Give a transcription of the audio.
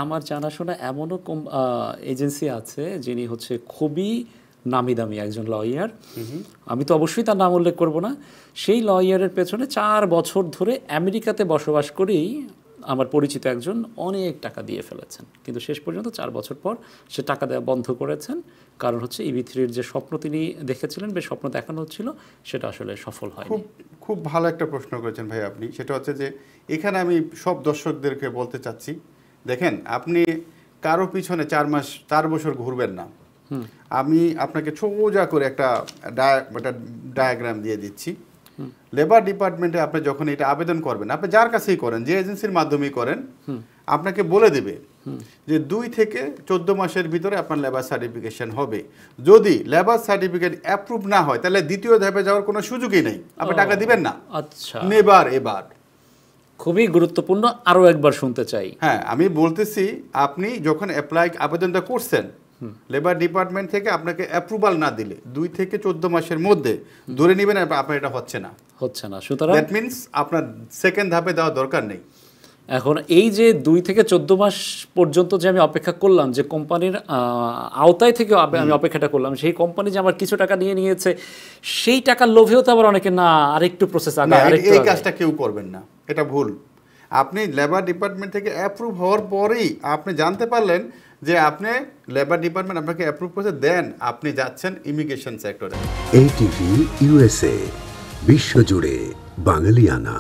আমার জানাশোনা এমনও এজেন্সি আছে যিনি হচ্ছে খুবই নামি দামি একজন লয়ার, আমি তো অবশ্যই তার নাম উল্লেখ করব না। সেই লয়ারের পেছনে 4 বছর ধরে আমেরিকাতে বসবাস করেই আমার পরিচিত একজন অনেক টাকা দিয়ে ফেলেছেন, কিন্তু শেষ পর্যন্ত 4 বছর পর সে টাকা দেওয়া বন্ধ করেছেন। কারণ হচ্ছে EB3-র যে স্বপ্ন তিনি দেখেছিলেন বা স্বপ্ন দেখানো হচ্ছিল সেটা আসলে সফল হয়নি। খুব ভালো একটা প্রশ্ন করেছেন ভাই আপনি। সেটা হচ্ছে যে এখানে আমি সব দর্শকদেরকে বলতে চাচ্ছি, দেখেন আপনি কারো পিছনে 4 বছর ঘুরবেন না। আমি আপনাকে সোজা করে একটা ডায়াগ্রাম দিয়ে দিচ্ছি। লেবার ডিপার্টমেন্টে আপনি যখন এটা আবেদন করবেন, আপনি যার কাছেই করেন, যে এজেন্সির মাধ্যমেই করেন, আপনাকে বলে দেবে যে 2 থেকে 14 মাসের ভিতরে আপনার লেবার সার্টিফিকেশন হবে। যদি লেবার সার্টিফিকেট অ্যাপ্রুভ না হয় তাহলে দ্বিতীয় ধাপে যাওয়ার কোনো সুযোগই নেই, আপনি টাকা দিবেন না। আচ্ছা, নেবার এবার খুবই গুরুত্বপূর্ণ, আরও একবার শুনতে চাই। হ্যাঁ, আমি বলতেছি আপনি যখন আবেদনটা করছেন, লেবার ডিপার্টমেন্ট থেকে আপনাকে অ্যাপ্রুভাল না দিলে 2 থেকে 14 মাসের মধ্যে ধরে নেবেন আপনার এটা হচ্ছে না। সুতরাং দ্যাট মিন্স আপনার সেকেন্ড ধাপে দেওয়ার দরকার নেই। এখন এই যে 2 থেকে 14 মাস পর্যন্ত যে আমি অপেক্ষা করলাম, যে কোম্পানির আওতায় থেকে আমি অপেক্ষাটা করলাম, সেই কোম্পানি যে আমার কিছু টাকা নিয়ে নিয়েছে, সেই টাকার লোভেও তো আবার অনেকে না আরেকটু প্রসেস আগে, এই কাজটা কেউ করবেন না, এটা ভুল। আপনি লেবার ডিপার্টমেন্ট থেকে অ্যাপ্রুভ হওয়ার পরেই আপনি জানতে পারলেন যে আপনি লেবার ডিপার্টমেন্ট আপনাকে অ্যাপ্রুভ করছে, দেন আপনি যাচ্ছেন ইমিগ্রেশন সেক্টরে। ATV USA, বিশ্বজুড়ে বাঙালিয়ানা।